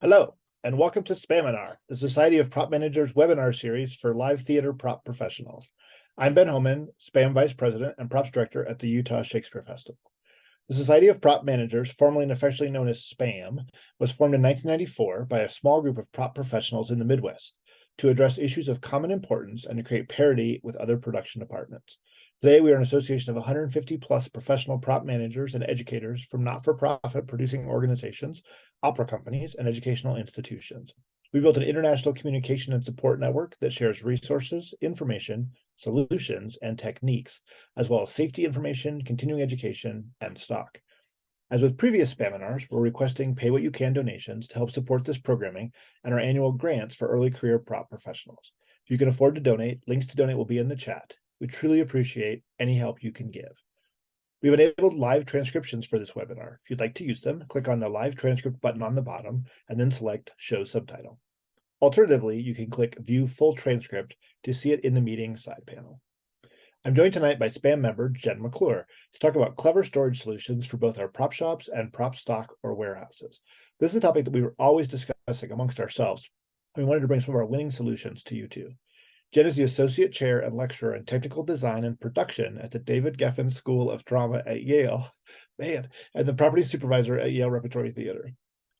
Hello, and welcome to P Minar, the Society of Prop Managers webinar series for live theater prop professionals. I'm Ben Homan, SPAM Vice President and Props Director at the Utah Shakespeare Festival. The Society of Prop Managers, formerly and affectionately known as SPAM, was formed in 1994 by a small group of prop professionals in the Midwest to address issues of common importance and to create parity with other production departments. Today, we are an association of 150 plus professional prop managers and educators from not-for-profit producing organizations, opera companies, and educational institutions. We built an international communication and support network that shares resources, information, solutions, and techniques, as well as safety information, continuing education, and stock. As with previous seminars, we're requesting pay-what-you-can donations to help support this programming and our annual grants for early career prop professionals. If you can afford to donate, links to donate will be in the chat. We truly appreciate any help you can give. We've enabled live transcriptions for this webinar. If you'd like to use them, click on the live transcript button on the bottom and then select Show Subtitle. Alternatively, you can click View Full Transcript to see it in the meeting side panel. I'm joined tonight by SPAM member Jen McClure to talk about clever storage solutions for both our prop shops and prop stock or warehouses. This is a topic that we were always discussing amongst ourselves. We wanted to bring some of our winning solutions to you too. Jen is the Associate Chair and Lecturer in Technical Design and Production at the David Geffen School of Drama at Yale, and the Properties Supervisor at Yale Repertory Theater.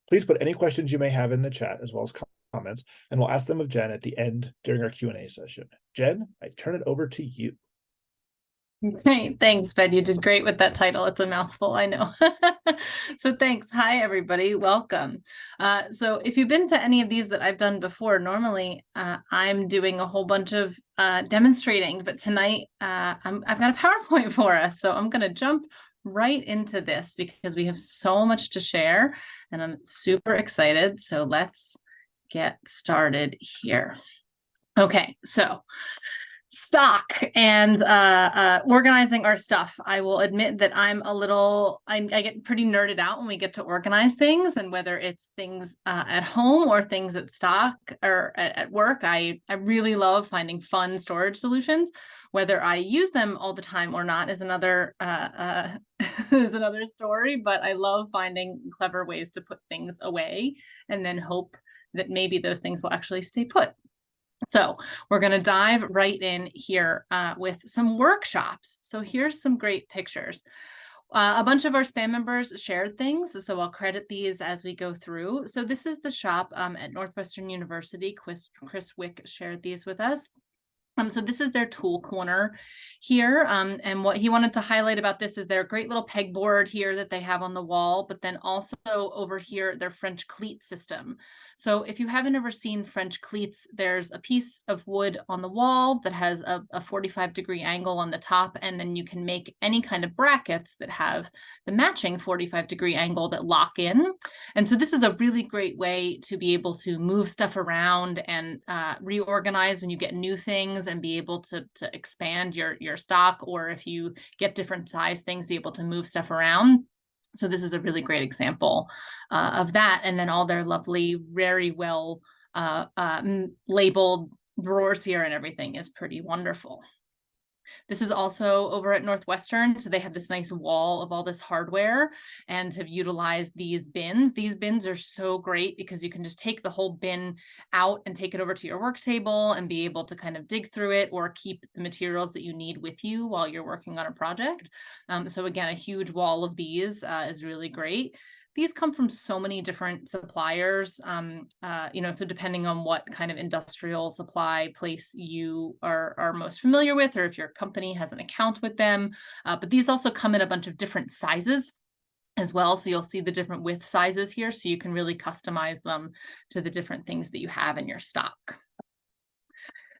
Please put any questions you may have in the chat as well as comments, and we'll ask them of Jen at the end during our Q&A session. Jen, I turn it over to you. Great. Thanks, Ben. You did great with that title. It's a mouthful, I know. So thanks. Hi, everybody. Welcome. So if you've been to any of these that I've done before, normally I'm doing a whole bunch of demonstrating, but tonight I've got a PowerPoint for us. So I'm going to jump right into this because we have so much to share and I'm super excited. So let's get started here. Okay, so stock and organizing our stuff. I will admit that I'm a little, I get pretty nerded out when we get to organize things, and whether it's things at home or things at stock or at work, I really love finding fun storage solutions. Whether I use them all the time or not is another is another story, but I love finding clever ways to put things away and then hope that maybe those things will actually stay put. So we're going to dive right in here with some workshops. So here's some great pictures. A bunch of our SPAM members shared things, so I'll credit these as we go through. So this is the shop at Northwestern University. Chris Wick shared these with us. So this is their tool corner here. And what he wanted to highlight about this is their great little pegboard here that they have on the wall, but then also over here, their French cleat system. So if you haven't ever seen French cleats, there's a piece of wood on the wall that has a 45-degree angle on the top, and then you can make any kind of brackets that have the matching 45-degree angle that lock in. And so this is a really great way to be able to move stuff around and reorganize when you get new things and be able to expand your stock, or if you get different size things, be able to move stuff around. So this is a really great example of that. And then all their lovely, very well labeled drawers here and everything is pretty wonderful. This is also over at Northwestern. So they have this nice wall of all this hardware and have utilized these bins. These bins are so great because you can just take the whole bin out and take it over to your work table and be able to kind of dig through it or keep the materials that you need with you while you're working on a project. So again, a huge wall of these is really great. These come from so many different suppliers, so depending on what kind of industrial supply place you are most familiar with, or if your company has an account with them. But these also come in a bunch of different sizes as well. So you'll see the different width sizes here, so you can really customize them to the different things that you have in your stock.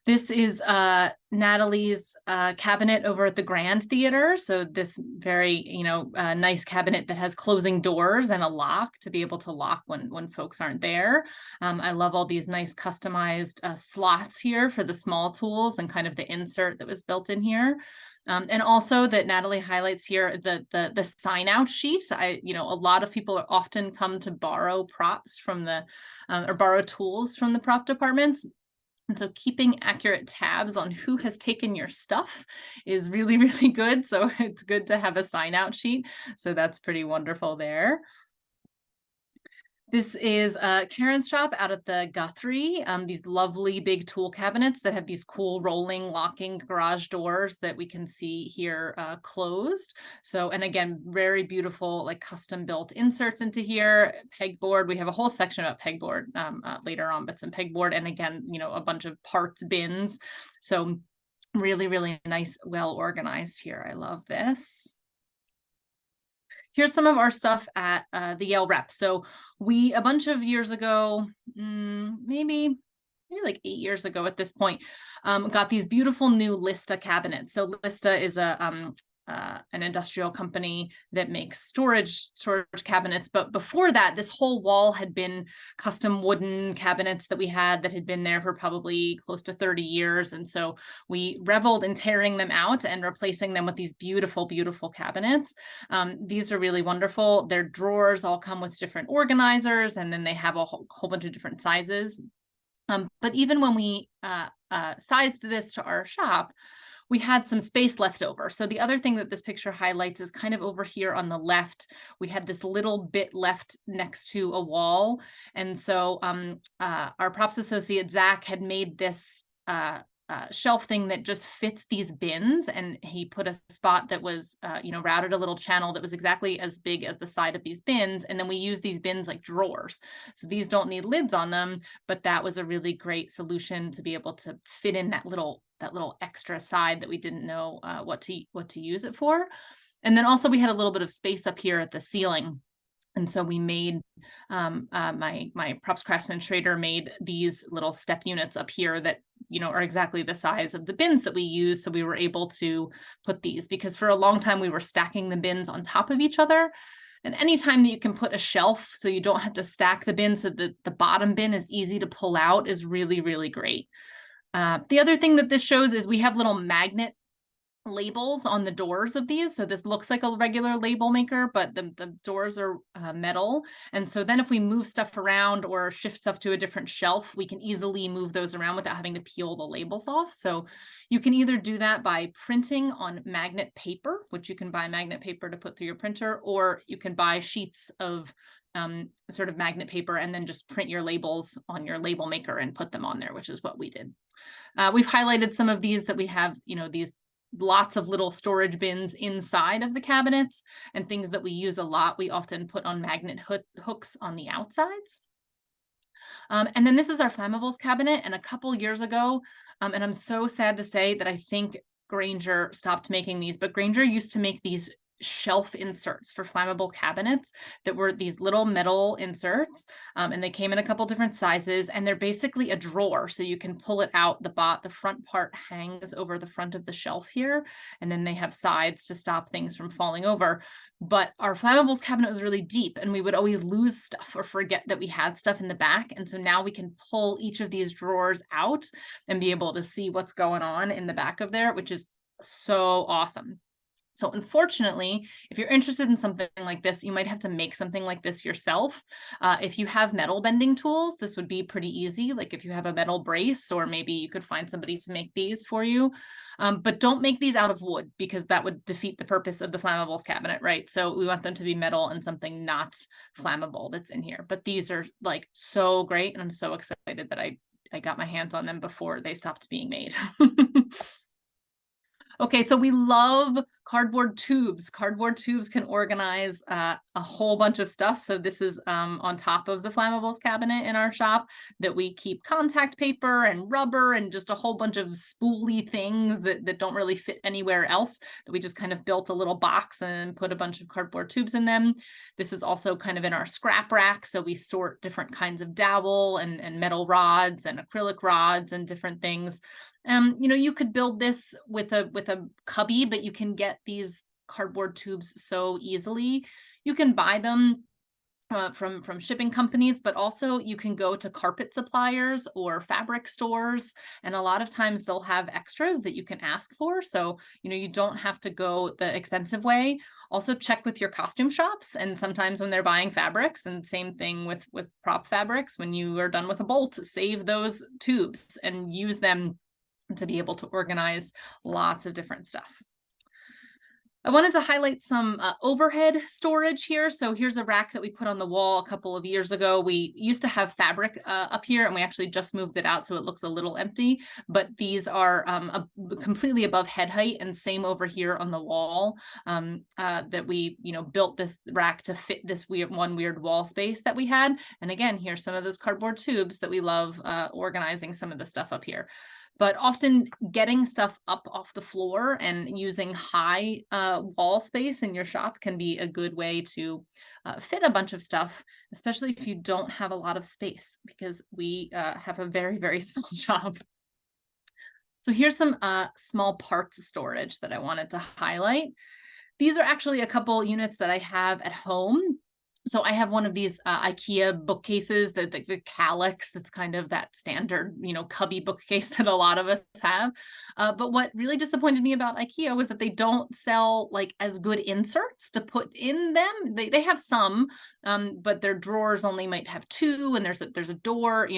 This is Natalie's cabinet over at the Grand Theater. So this very, nice cabinet that has closing doors and a lock to be able to lock when folks aren't there. I love all these nice customized slots here for the small tools and kind of the insert that was built in here. And also that Natalie highlights here the sign out sheet. A lot of people often come to borrow props from or borrow tools from the prop departments. And so keeping accurate tabs on who has taken your stuff is really, really good. So it's good to have a sign out sheet. So that's pretty wonderful there. This is Karen's shop out at the Guthrie. These lovely big tool cabinets that have these cool rolling locking garage doors that we can see here closed. So, and again, very beautiful, like custom built inserts into here. Pegboard, we have a whole section about pegboard later on, but some pegboard, and again, you know, a bunch of parts bins. So really, really nice, well organized here. I love this. Here's some of our stuff at the Yale Rep. So we, a bunch of years ago, maybe like 8 years ago at this point, got these beautiful new Lista cabinets. So Lista is an industrial company that makes storage cabinets. But before that, this whole wall had been custom wooden cabinets that we had that had been there for probably close to 30 years. And so we reveled in tearing them out and replacing them with these beautiful, beautiful cabinets. These are really wonderful. Their drawers all come with different organizers, and then they have a whole bunch of different sizes. But even when we sized this to our shop, we had some space left over. So the other thing that this picture highlights is kind of over here on the left, we had this little bit left next to a wall. And so our props associate, Zach, had made this shelf thing that just fits these bins. And he put a spot that was, routed a little channel that was exactly as big as the side of these bins. And then we use these bins like drawers. So these don't need lids on them, but that was a really great solution to be able to fit in that little extra side that we didn't know what to use it for. And then also we had a little bit of space up here at the ceiling. And so we made, my props craftsman Schrader made these little step units up here that, are exactly the size of the bins that we use. So we were able to put these, because for a long time we were stacking the bins on top of each other. And anytime that you can put a shelf so you don't have to stack the bins so that the bottom bin is easy to pull out is really, really great. The other thing that this shows is we have little magnet labels on the doors of these. So this looks like a regular label maker, but the doors are metal. And so then if we move stuff around or shift stuff to a different shelf, we can easily move those around without having to peel the labels off. So you can either do that by printing on magnet paper, which you can buy magnet paper to put through your printer, or you can buy sheets of sort of magnet paper and then just print your labels on your label maker and put them on there, which is what we did. We've highlighted some of these that we have, these lots of little storage bins inside of the cabinets, and things that we use a lot, we often put on magnet hooks on the outsides. And then this is our flammables cabinet. And a couple years ago, and I'm so sad to say that I think Grainger stopped making these, but Grainger used to make these shelf inserts for flammable cabinets that were these little metal inserts, and they came in a couple different sizes, and they're basically a drawer, so you can pull it out. The front part hangs over the front of the shelf here, and then they have sides to stop things from falling over. But our flammables cabinet was really deep, and we would always lose stuff or forget that we had stuff in the back. And so now we can pull each of these drawers out and be able to see what's going on in the back of there, which is so awesome. So unfortunately, if you're interested in something like this, you might have to make something like this yourself. If you have metal bending tools, this would be pretty easy. Like if you have a metal brace, or maybe you could find somebody to make these for you. But don't make these out of wood, because that would defeat the purpose of the flammables cabinet, right? So we want them to be metal and something not flammable that's in here. But these are like so great, and I'm so excited that I got my hands on them before they stopped being made. Okay, so we love cardboard tubes. Cardboard tubes can organize a whole bunch of stuff. So this is on top of the flammables cabinet in our shop that we keep contact paper and rubber and just a whole bunch of spoolie things that don't really fit anywhere else, that we just kind of built a little box and put a bunch of cardboard tubes in them. This is also kind of in our scrap rack. So we sort different kinds of dowel and metal rods and acrylic rods and different things. You could build this with a cubby, but you can get these cardboard tubes so easily. You can buy them from shipping companies, but also you can go to carpet suppliers or fabric stores, and a lot of times they'll have extras that you can ask for. So, you don't have to go the expensive way. Also check with your costume shops, and sometimes when they're buying fabrics, and same thing with prop fabrics, when you are done with a bolt, save those tubes and use them to be able to organize lots of different stuff. I wanted to highlight some overhead storage here. So here's a rack that we put on the wall a couple of years ago. We used to have fabric up here, and we actually just moved it out, so it looks a little empty. But these are completely above head height, and same over here on the wall. That we, built this rack to fit this weird wall space that we had. And again, here's some of those cardboard tubes that we love organizing some of the stuff up here. But often getting stuff up off the floor and using high wall space in your shop can be a good way to fit a bunch of stuff, especially if you don't have a lot of space, because we have a very, very small shop. So here's some small parts storage that I wanted to highlight. These are actually a couple units that I have at home. So I have one of these IKEA bookcases, the Calyx, that's kind of that standard, cubby bookcase that a lot of us have. But what really disappointed me about IKEA was that they don't sell like as good inserts to put in them. They have some, but their drawers only might have two, and there's a door,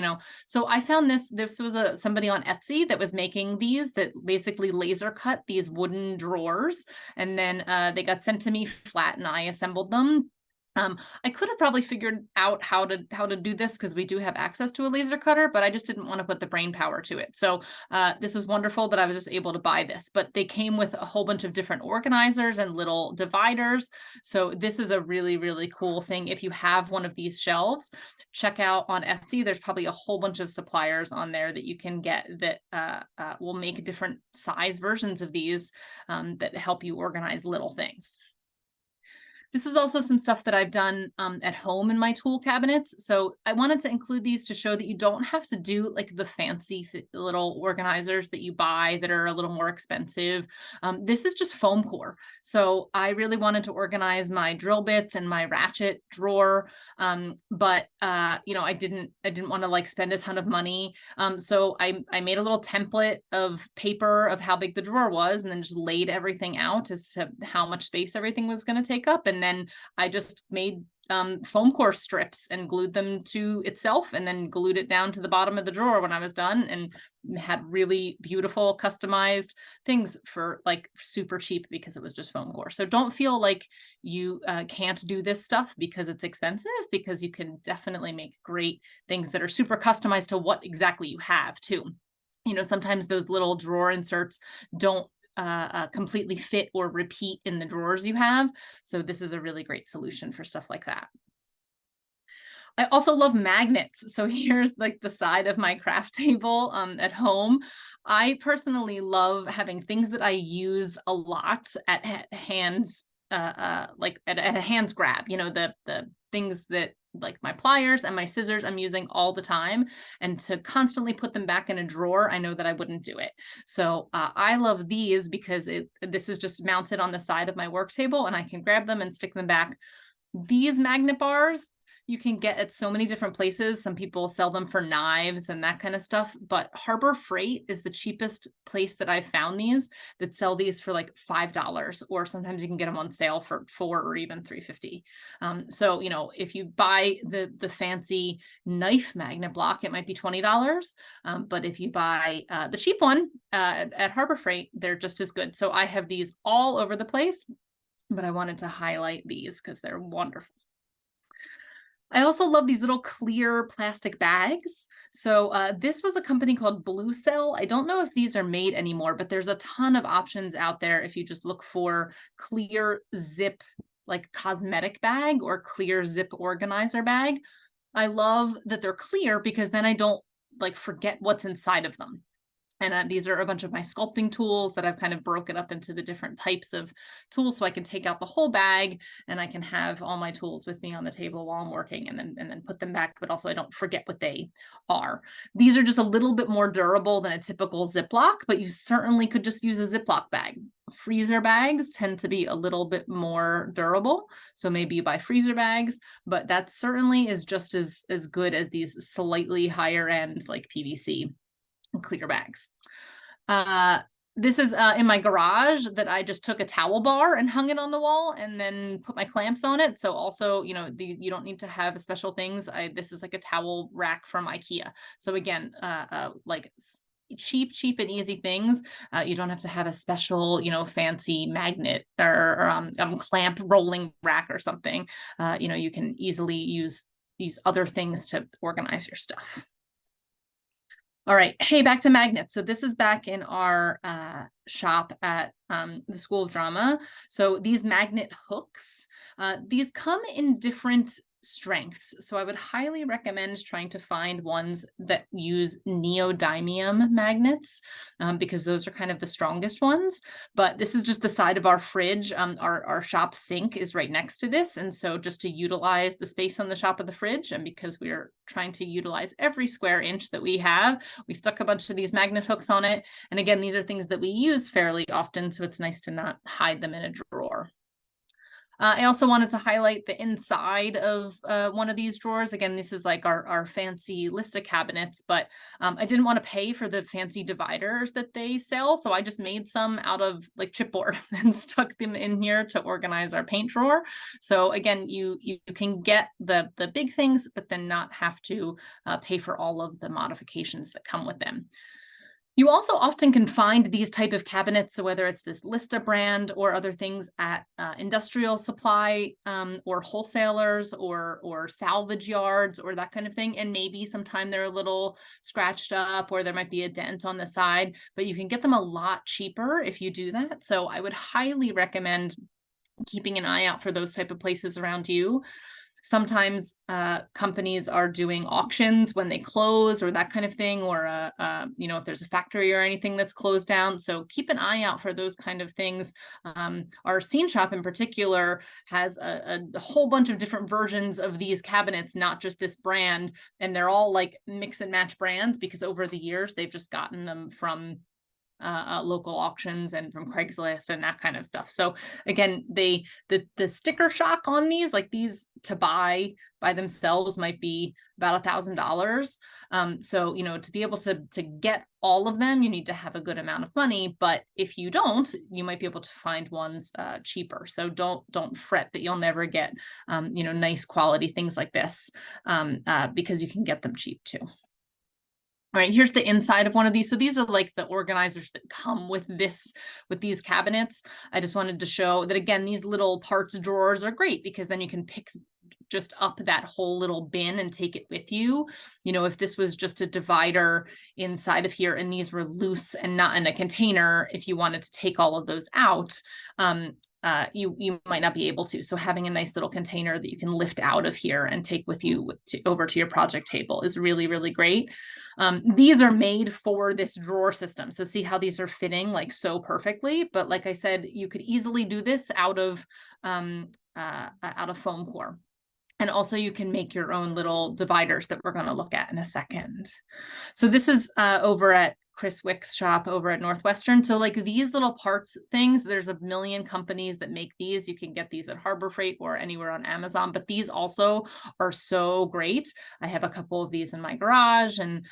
So I found this was somebody on Etsy that was making these, that basically laser cut these wooden drawers, and then they got sent to me flat, and I assembled them. I could have probably figured out how to do this, because we do have access to a laser cutter, but I just didn't want to put the brain power to it. So this was wonderful that I was just able to buy this, but they came with a whole bunch of different organizers and little dividers. So this is a really, really cool thing. If you have one of these shelves, check out on Etsy. There's probably a whole bunch of suppliers on there that you can get that will make different size versions of these that help you organize little things. This is also some stuff that I've done at home in my tool cabinets. So I wanted to include these to show that you don't have to do like the fancy little organizers that you buy that are a little more expensive. This is just foam core. So I really wanted to organize my drill bits and my ratchet drawer, but I didn't want to like spend a ton of money. So I made a little template of paper of how big the drawer was, and then just laid everything out as to how much space everything was going to take up. And then I just made foam core strips and glued them to itself, and then glued it down to the bottom of the drawer when I was done, and had really beautiful customized things for like super cheap, because it was just foam core. So don't feel like you can't do this stuff because it's expensive, because you can definitely make great things that are super customized to what exactly you have too. Sometimes those little drawer inserts don't completely fit or repeat in the drawers you have. So this is a really great solution for stuff like that. I also love magnets. So here's like the side of my craft table at home. I personally love having things that I use a lot at hands, like at a hands grab, the things that, like my pliers and my scissors, I'm using all the time, and to constantly put them back in a drawer, I know that I wouldn't do it. So I love these because this is just mounted on the side of my work table, and I can grab them and stick them back. These magnet bars you can get at so many different places. Some people sell them for knives and that kind of stuff, but Harbor Freight is the cheapest place that I've found these, that sell these for like $5, or sometimes you can get them on sale for $4 or even $3.50. So, if you buy the fancy knife magnet block, it might be $20. But if you buy the cheap one at Harbor Freight, they're just as good. So I have these all over the place, but I wanted to highlight these because they're wonderful. I also love these little clear plastic bags. So this was a company called Blue Cell. I don't know if these are made anymore, but there's a ton of options out there if you just look for clear zip, like cosmetic bag, or clear zip organizer bag. I love that they're clear, because then I don't like forget what's inside of them. And these are a bunch of my sculpting tools that I've kind of broken up into the different types of tools, so I can take out the whole bag and I can have all my tools with me on the table while I'm working, and then put them back, but also I don't forget what they are. These are just a little bit more durable than a typical Ziploc, but you certainly could just use a Ziploc bag. Freezer bags tend to be a little bit more durable, so maybe you buy freezer bags, but that certainly is just as good as these slightly higher end like PVC clear bags. This is in my garage that I just took a towel bar and hung it on the wall, and then put my clamps on it. So also, you don't need to have special things. This is like a towel rack from IKEA. So again, like cheap and easy things. You don't have to have a special, fancy magnet or clamp rolling rack or something. You can easily use other things to organize your stuff. All right, hey, back to magnets. So this is back in our shop at the School of Drama. So these magnet hooks, these come in different strengths. So I would highly recommend trying to find ones that use neodymium magnets because those are kind of the strongest ones. But this is just the side of our fridge. Our shop sink is right next to this. And so just to utilize the space on the top of the fridge, and because we're trying to utilize every square inch that we have, we stuck a bunch of these magnet hooks on it. And again, these are things that we use fairly often, so it's nice to not hide them in a drawer. I also wanted to highlight the inside of one of these drawers. Again, this is like our fancy Lista cabinets, but I didn't want to pay for the fancy dividers that they sell. So I just made some out of like chipboard and stuck them in here to organize our paint drawer. So again, you can get the big things, but then not have to pay for all of the modifications that come with them. You also often can find these type of cabinets, so whether it's this Lista brand or other things at industrial supply or wholesalers or salvage yards or that kind of thing. And maybe sometime they're a little scratched up or there might be a dent on the side, but you can get them a lot cheaper if you do that. So I would highly recommend keeping an eye out for those type of places around you. Sometimes companies are doing auctions when they close or that kind of thing, or if there's a factory or anything that's closed down. So keep an eye out for those kind of things. Our scene shop in particular has a whole bunch of different versions of these cabinets, not just this brand, and they're all like mix and match brands because over the years they've just gotten them from local auctions and from Craigslist and that kind of stuff. So again, the sticker shock on these, like these to buy by themselves might be about $1,000. So, to be able to get all of them, you need to have a good amount of money. But if you don't, you might be able to find ones cheaper. So don't fret that you'll never get, nice quality things like this because you can get them cheap too. All right, here's the inside of one of these. So these are like the organizers that come with these cabinets. I just wanted to show that, again, these little parts drawers are great because then you can pick just up that whole little bin and take it with you. If this was just a divider inside of here and these were loose and not in a container, if you wanted to take all of those out, you might not be able to. So having a nice little container that you can lift out of here and take with you over to your project table is really, really great. These are made for this drawer system. So see how these are fitting like so perfectly. But like I said, you could easily do this out of foam core. And also you can make your own little dividers that we're going to look at in a second. So this is over at Chris Wick's shop over at Northwestern. So like these little parts things, there's a million companies that make these. You can get these at Harbor Freight or anywhere on Amazon, but these also are so great. I have a couple of these in my garage and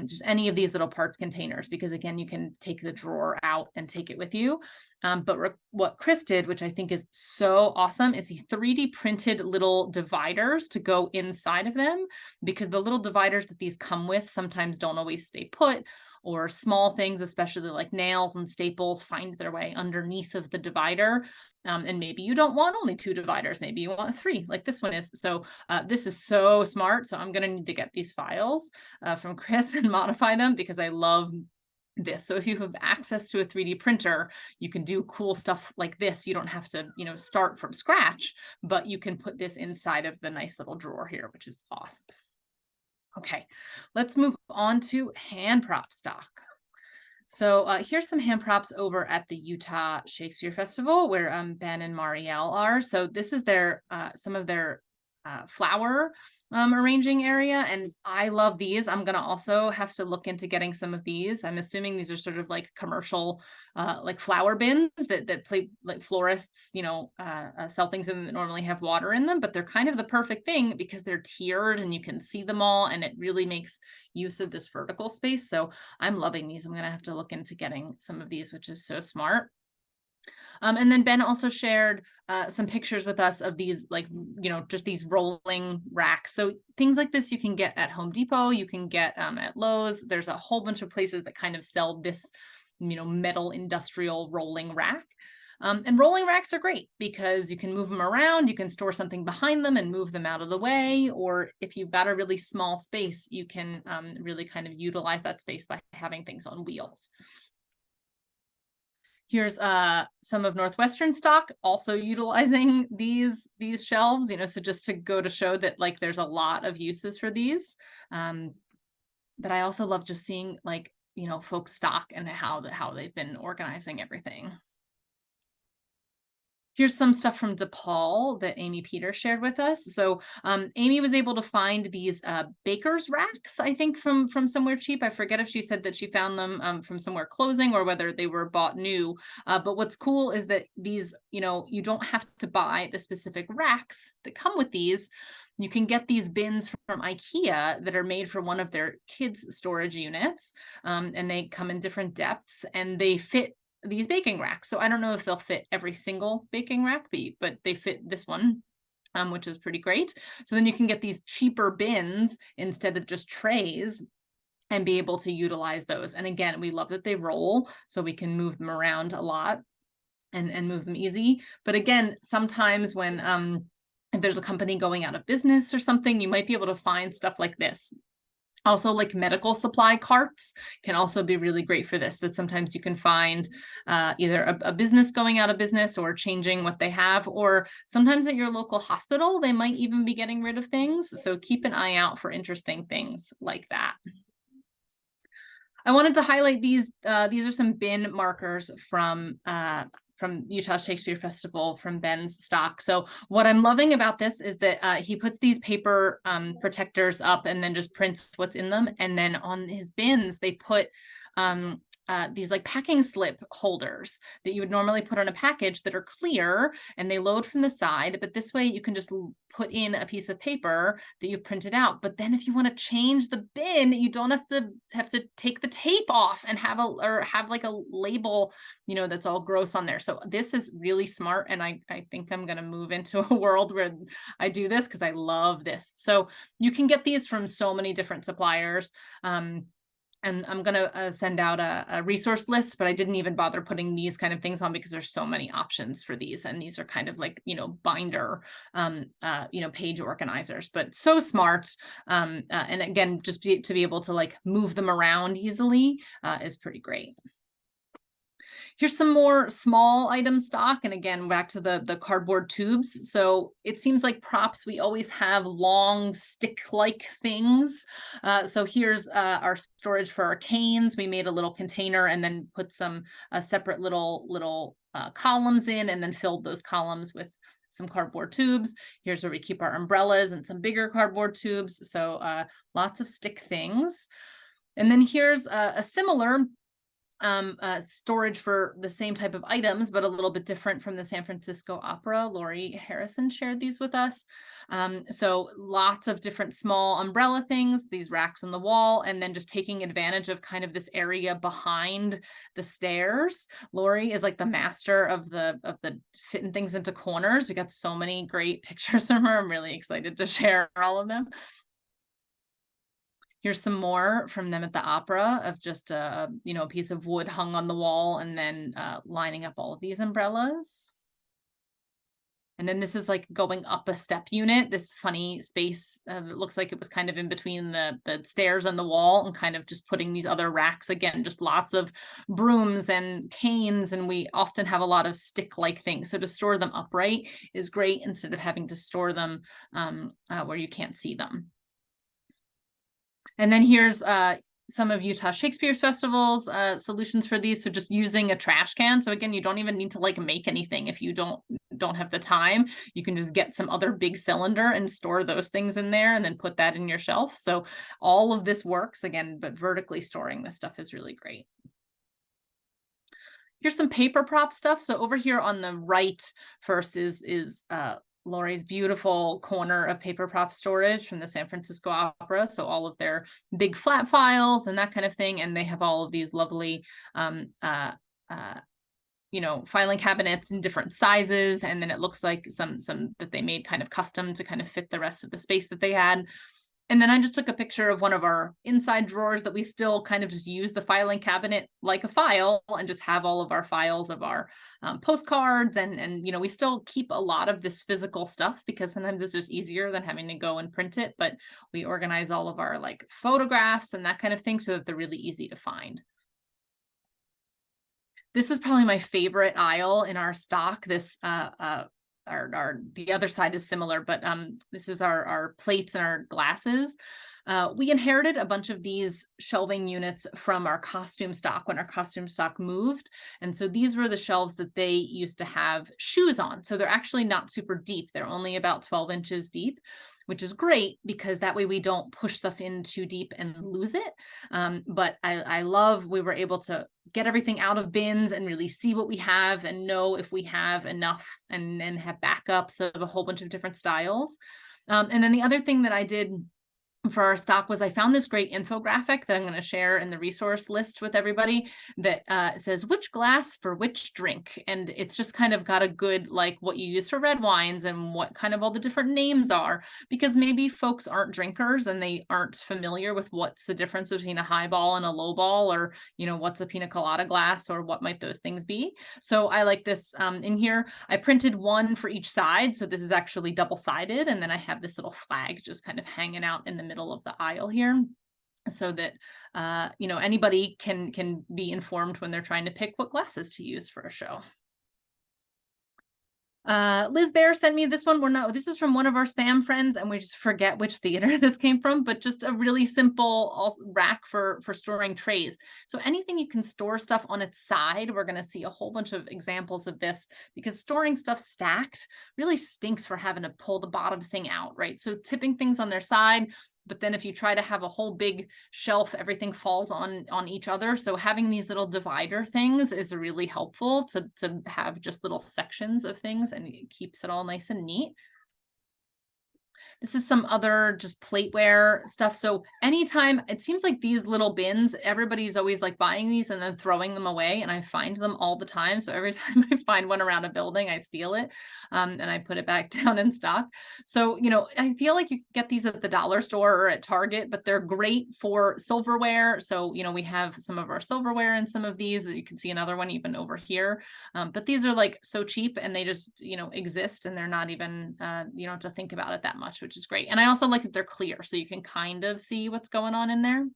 just any of these little parts containers, because again, you can take the drawer out and take it with you. But what Chris did, which I think is so awesome, is he 3D printed little dividers to go inside of them, because the little dividers that these come with sometimes don't always stay put, or small things, especially like nails and staples, find their way underneath of the divider. And maybe you don't want only 2 dividers, maybe you want 3 like this one is. So this is so smart. So I'm going to need to get these files from Chris and modify them because I love this. So if you have access to a 3D printer, you can do cool stuff like this. You don't have to, start from scratch, but you can put this inside of the nice little drawer here, which is awesome. Okay, let's move on to hand prop stock. So here's some hand props over at the Utah Shakespeare Festival where Ben and Marielle are. So this is their some of their flower arranging area, and I love these. I'm gonna also have to look into getting some of these. I'm assuming these are sort of like commercial like flower bins that play like florists sell things in that normally have water in them, but they're kind of the perfect thing because they're tiered and you can see them all, and it really makes use of this vertical space. So I'm loving these. I'm gonna have to look into getting some of these, which is so smart. And then Ben also shared some pictures with us of these, like, just these rolling racks. So things like this you can get at Home Depot, you can get at Lowe's. There's a whole bunch of places that kind of sell this, metal industrial rolling rack. And rolling racks are great because you can move them around, you can store something behind them and move them out of the way. Or if you've got a really small space, you can really kind of utilize that space by having things on wheels. Here's some of Northwestern stock also utilizing these shelves, so just to go to show that like there's a lot of uses for these. But I also love just seeing like, folks stock and how they've been organizing everything. Here's some stuff from DePaul that Amy Peter shared with us. So Amy was able to find these baker's racks, I think from somewhere cheap. I forget if she said that she found them from somewhere closing or whether they were bought new. But what's cool is that these, you don't have to buy the specific racks that come with these. You can get these bins from IKEA that are made for one of their kids' storage units. And they come in different depths and they fit these baking racks. So I don't know if they'll fit every single baking rack, but they fit this one, which is pretty great. So then you can get these cheaper bins instead of just trays and be able to utilize those. And again, we love that they roll so we can move them around a lot and move them easy. But again, sometimes when if there's a company going out of business or something, you might be able to find stuff like this. Also, like medical supply carts can also be really great for this, that sometimes you can find either a business going out of business or changing what they have, or sometimes at your local hospital, they might even be getting rid of things. So keep an eye out for interesting things like that. I wanted to highlight these. These are some bin markers from Utah Shakespeare Festival from Ben's stock. So what I'm loving about this is that he puts these paper protectors up and then just prints what's in them. And then on his bins, they put these like packing slip holders that you would normally put on a package that are clear and they load from the side. But this way you can just put in a piece of paper that you've printed out. But then if you want to change the bin, you don't have to take the tape off and have like a label, that's all gross on there. So this is really smart. And I think I'm going to move into a world where I do this because I love this. So you can get these from so many different suppliers. And I'm going to send out a resource list, but I didn't even bother putting these kind of things on because there's so many options for these. And these are kind of like, binder, page organizers, but so smart. And again, just to be able to like move them around easily is pretty great. Here's some more small item stock. And again, back to the cardboard tubes. So it seems like props, we always have long stick-like things. So here's our storage for our canes. We made a little container and then put some separate little columns in and then filled those columns with some cardboard tubes. Here's where we keep our umbrellas and some bigger cardboard tubes. So lots of stick things. And then here's a similar storage for the same type of items, but a little bit different from the San Francisco Opera. Lori Harrison shared these with us. So lots of different small umbrella things, these racks on the wall, and then just taking advantage of kind of this area behind the stairs. Lori is like the master of the fitting things into corners. We got so many great pictures from her. I'm really excited to share all of them. Here's some more from them at the opera of just a piece of wood hung on the wall and then lining up all of these umbrellas. And then this is like going up a step unit, this funny space. It looks like it was kind of in between the stairs and the wall and kind of just putting these other racks. Again, just lots of brooms and canes. And we often have a lot of stick-like things. So to store them upright is great instead of having to store them where you can't see them. And then here's some of Utah Shakespeare Festival's solutions for these. So just using a trash can. So again, you don't even need to like make anything if you don't have the time. You can just get some other big cylinder and store those things in there and then put that in your shelf. So all of this works again, but vertically storing this stuff is really great. Here's some paper prop stuff. So over here on the right first is Lori's beautiful corner of paper prop storage from the San Francisco Opera. So all of their big flat files and that kind of thing. And they have all of these lovely filing cabinets in different sizes. And then it looks like some that they made kind of custom to kind of fit the rest of the space that they had. And then I just took a picture of one of our inside drawers that we still kind of just use the filing cabinet like a file and just have all of our files of our postcards. And we still keep a lot of this physical stuff because sometimes it's just easier than having to go and print it. But we organize all of our like photographs and that kind of thing so that they're really easy to find. This is probably my favorite aisle in our stock. This the other side is similar, but this is our plates and our glasses. We inherited a bunch of these shelving units from our costume stock when our costume stock moved. And so these were the shelves that they used to have shoes on. So they're actually not super deep. They're only about 12 inches deep, which is great because that way we don't push stuff in too deep and lose it. But I love we were able to get everything out of bins and really see what we have and know if we have enough and have backups of a whole bunch of different styles. And then the other thing that I did for our stock was I found this great infographic that I'm going to share in the resource list with everybody that says which glass for which drink. And it's just kind of got a good, like what you use for red wines and what kind of all the different names are, because maybe folks aren't drinkers and they aren't familiar with what's the difference between a highball and a lowball, or, what's a pina colada glass or what might those things be. So I like this in here. I printed one for each side. So this is actually double-sided. And then I have this little flag just kind of hanging out in the middle of the aisle here so that anybody can be informed when they're trying to pick what glasses to use for a show. Liz Bear sent me this one. This is from one of our spam friends, and we just forget which theater this came from, but just a really simple rack for storing trays. So anything you can store stuff on its side, we're going to see a whole bunch of examples of this, because storing stuff stacked really stinks for having to pull the bottom thing out, right? So tipping things on their side. But then if you try to have a whole big shelf, everything falls on each other. So having these little divider things is really helpful to have just little sections of things, and it keeps it all nice and neat. This is some other just plateware stuff. So anytime, it seems like these little bins, everybody's always like buying these and then throwing them away. And I find them all the time. So every time I find one around a building, I steal it and I put it back down in stock. So, I feel like you can get these at the dollar store or at Target, but they're great for silverware. So, we have some of our silverware in some of these. You can see another one even over here. But these are like so cheap and they just, exist, and they're not even, you don't have to think about it that much, which is great. And I also like that they're clear, so you can kind of see what's going on in there.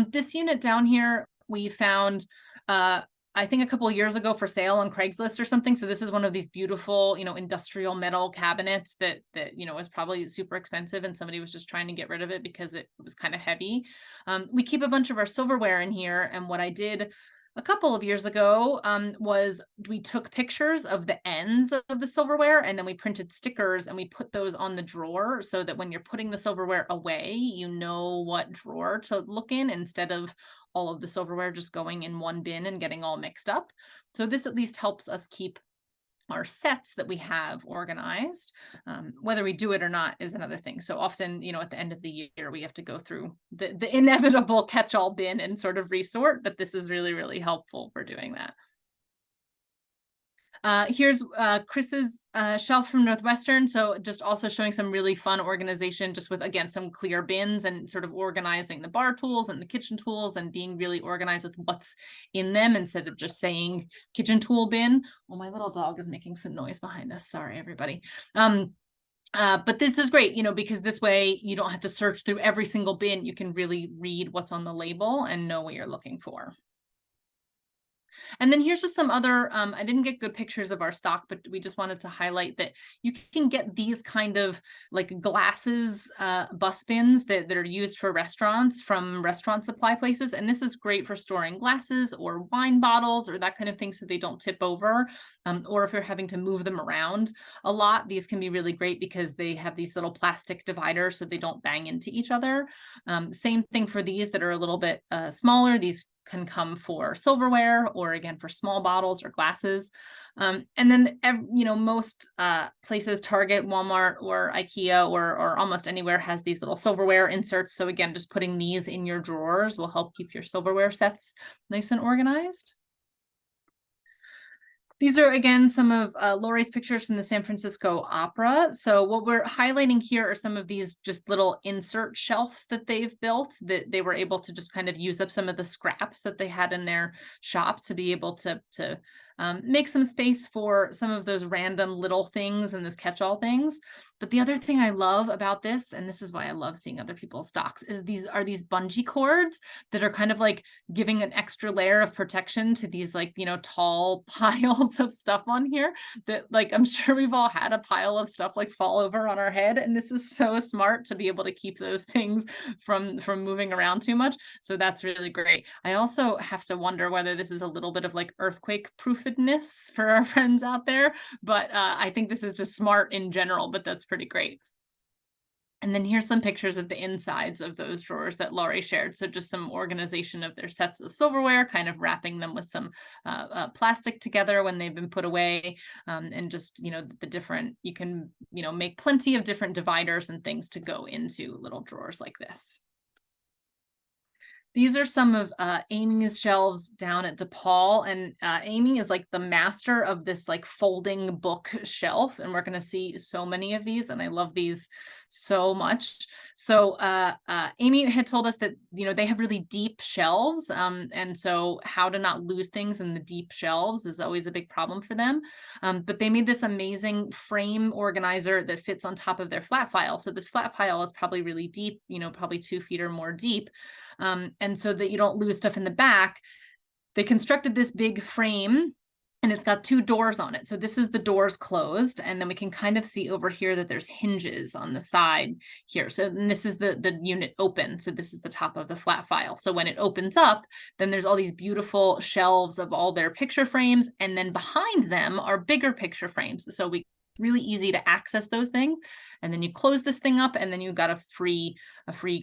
This unit down here, we found, I think a couple of years ago for sale on Craigslist or something. So this is one of these beautiful, industrial metal cabinets that was probably super expensive, and somebody was just trying to get rid of it because it was kind of heavy. We keep a bunch of our silverware in here, and what I did a couple of years ago was we took pictures of the ends of the silverware, and then we printed stickers and we put those on the drawer so that when you're putting the silverware away, you know what drawer to look in instead of all of the silverware just going in one bin and getting all mixed up. So this at least helps us keep our sets that we have organized. Whether we do it or not is another thing. So often, at the end of the year, we have to go through the inevitable catch-all bin and sort of resort, but this is really, really helpful for doing that. Here's Chris's shelf from Northwestern. So just also showing some really fun organization, just with, again, some clear bins and sort of organizing the bar tools and the kitchen tools and being really organized with what's in them instead of just saying kitchen tool bin. Well, my little dog is making some noise behind us. Sorry, everybody. But this is great, because this way you don't have to search through every single bin. You can really read what's on the label and know what you're looking for. And then here's just some other, I didn't get good pictures of our stock, but we just wanted to highlight that you can get these kind of like glasses, bus bins that are used for restaurants from restaurant supply places. And this is great for storing glasses or wine bottles or that kind of thing so they don't tip over. Or if you're having to move them around a lot, these can be really great because they have these little plastic dividers so they don't bang into each other. Same thing for these that are a little bit smaller. These can come for silverware or again for small bottles or glasses. And then, most places, Target, Walmart, or IKEA, or almost anywhere has these little silverware inserts. So again, just putting these in your drawers will help keep your silverware sets nice and organized. These are, again, some of Lori's pictures from the San Francisco Opera. So what we're highlighting here are some of these just little insert shelves that they've built, that they were able to just kind of use up some of the scraps that they had in their shop to be able to make some space for some of those random little things and those catch-all things. But the other thing I love about this, and this is why I love seeing other people's stocks, is these bungee cords that are kind of like giving an extra layer of protection to these, like, you know, tall piles of stuff on here that, like, I'm sure we've all had a pile of stuff like fall over on our head. And this is so smart to be able to keep those things from moving around too much. So that's really great. I also have to wonder whether this is a little bit of like earthquake proofedness for our friends out there, but I think this is just smart in general, but that's pretty great. And then here's some pictures of the insides of those drawers that Laurie shared. So just some organization of their sets of silverware, kind of wrapping them with some plastic together when they've been put away. And just, you know, the different, you can, you know, make plenty of different dividers and things to go into little drawers like this. These are some of Amy's shelves down at DePaul, and Amy is like the master of this like folding book shelf, and we're going to see so many of these, and I love these so much. So Amy had told us that, you know, they have really deep shelves, and so how to not lose things in the deep shelves is always a big problem for them. But they made this amazing frame organizer that fits on top of their flat file. So this flat file is probably really deep, you know, probably 2 feet or more deep. And so that you don't lose stuff in the back, they constructed this big frame, and it's got 2 doors on it. So this is the doors closed, and then we can kind of see over here that there's hinges on the side here. So this is the unit open. So this is the top of the flat file. So when it opens up, then there's all these beautiful shelves of all their picture frames, and then behind them are bigger picture frames. So really easy to access those things. And then you close this thing up, and then you've got a free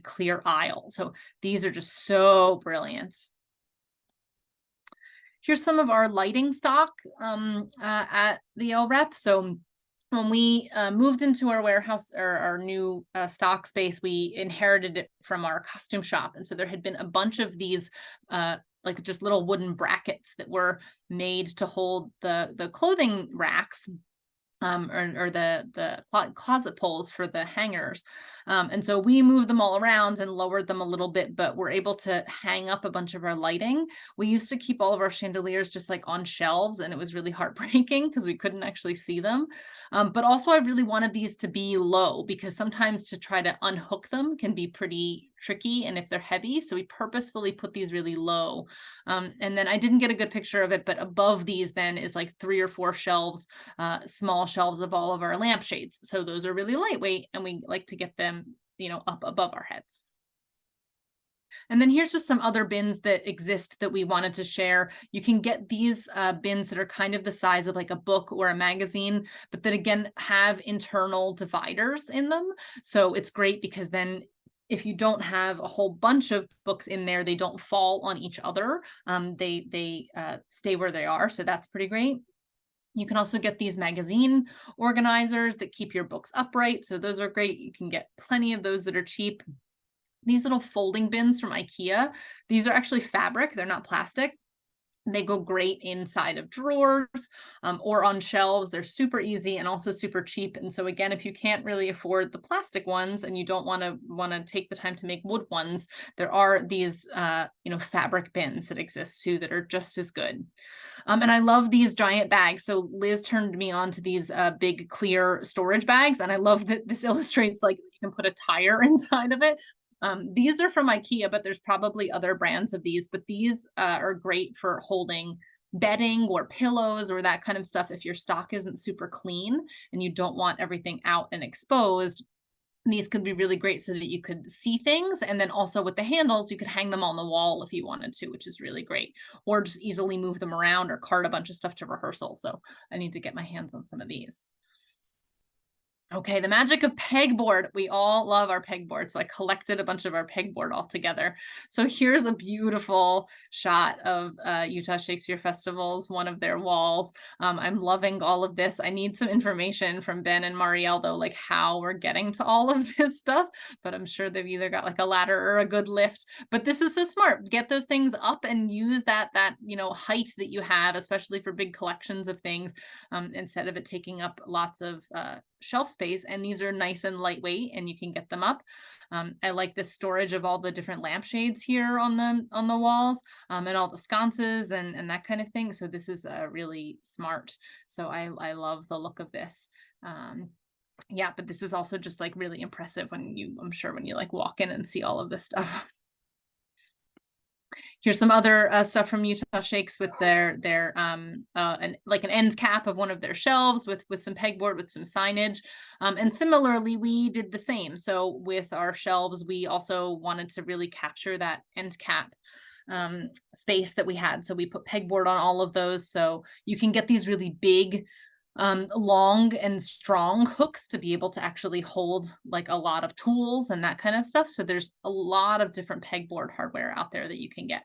clear aisle. So these are just so brilliant. Here's some of our lighting stock at the Yale Rep. So when we moved into our warehouse, or our new stock space, we inherited it from our costume shop. And so there had been a bunch of these like just little wooden brackets that were made to hold the clothing racks, or the closet poles for the hangers. And so we moved them all around and lowered them a little bit, but we're able to hang up a bunch of our lighting. We used to keep all of our chandeliers just like on shelves, and it was really heartbreaking because we couldn't actually see them. But also I really wanted these to be low, because sometimes to try to unhook them can be pretty tricky, and if they're heavy, so we purposefully put these really low. And then I didn't get a good picture of it, but above these then is like 3 or 4 shelves, small shelves of all of our lampshades. So those are really lightweight, and we like to get them, you know, up above our heads. And then here's just some other bins that exist that we wanted to share. You can get these bins that are kind of the size of like a book or a magazine, but that again have internal dividers in them. So it's great because then if you don't have a whole bunch of books in there, they don't fall on each other. They stay where they are. So that's pretty great. You can also get these magazine organizers that keep your books upright. So those are great. You can get plenty of those that are cheap. These little folding bins from IKEA, these are actually fabric. They're not plastic. They go great inside of drawers or on shelves. They're super easy and also super cheap. And so again, if you can't really afford the plastic ones and you don't want to take the time to make wood ones, there are these you know, fabric bins that exist too that are just as good. And I love these giant bags. So Liz turned me on to these big clear storage bags, and I love that this illustrates like you can put a tire inside of it. These are from IKEA, but there's probably other brands of these, but these are great for holding bedding or pillows or that kind of stuff if your stock isn't super clean and you don't want everything out and exposed. These could be really great so that you could see things. And then also with the handles, you could hang them on the wall if you wanted to, which is really great, or just easily move them around or cart a bunch of stuff to rehearsal. So I need to get my hands on some of these. Okay, the magic of pegboard. We all love our pegboard. So I collected a bunch of our pegboard all together. So here's a beautiful shot of Utah Shakespeare Festival's, one of their walls. I'm loving all of this. I need some information from Ben and Marielle, though, like how we're getting to all of this stuff, but I'm sure they've either got like a ladder or a good lift. But this is so smart. Get those things up and use that height that you have, especially for big collections of things, instead of it taking up lots of shelf space. And these are nice and lightweight and you can get them up. I like the storage of all the different lampshades here on the walls, and all the sconces and that kind of thing. So this is really smart. So I love the look of this. Yeah, but this is also just like really impressive I'm sure when you like walk in and see all of this stuff. Here's some other stuff from Utah Shakes with their like an end cap of one of their shelves with some pegboard with some signage. And similarly, we did the same. So with our shelves, we also wanted to really capture that end cap space that we had. So we put pegboard on all of those. So you can get these really big long and strong hooks to be able to actually hold like a lot of tools and that kind of stuff. So there's a lot of different pegboard hardware out there that you can get.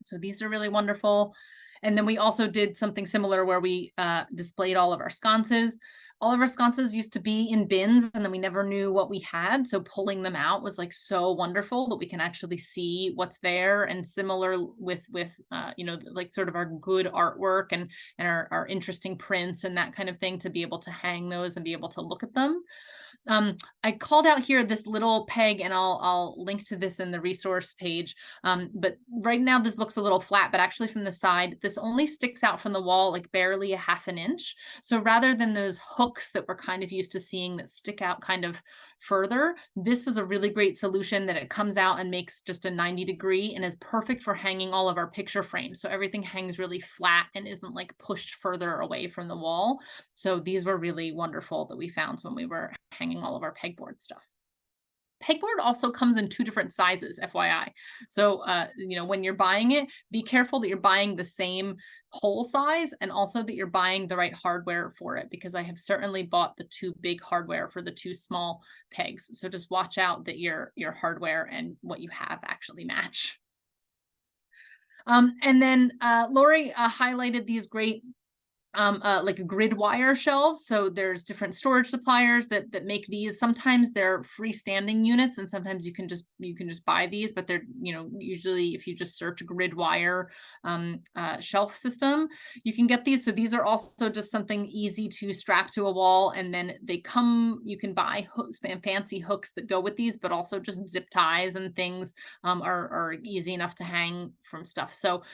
So these are really wonderful. And then we also did something similar where we displayed all of our sconces. All of our sconces used to be in bins and then we never knew what we had. So pulling them out was like so wonderful that we can actually see what's there. And similar with like sort of our good artwork and our interesting prints and that kind of thing, to be able to hang those and be able to look at them. I called out here this little peg, and I'll link to this in the resource page. But right now this looks a little flat, but actually from the side, this only sticks out from the wall like barely a half an inch. So rather than those hooks that we're kind of used to seeing that stick out kind of further, this was a really great solution that it comes out and makes just a 90-degree and is perfect for hanging all of our picture frames. So everything hangs really flat and isn't like pushed further away from the wall. So these were really wonderful that we found when we were hanging all of our pegboard stuff. Pegboard also comes in 2 different sizes, FYI. So, when you're buying it, be careful that you're buying the same hole size and also that you're buying the right hardware for it, because I have certainly bought the too big hardware for the too small pegs. So just watch out that your hardware and what you have actually match. And then Lori highlighted these great like grid wire shelves. So there's different storage suppliers that make these. Sometimes they're freestanding units and sometimes you can just buy these, but they're, usually if you just search grid wire shelf system, you can get these. So these are also just something easy to strap to a wall, and then you can buy hooks and fancy hooks that go with these, but also just zip ties and things are easy enough to hang from stuff. So,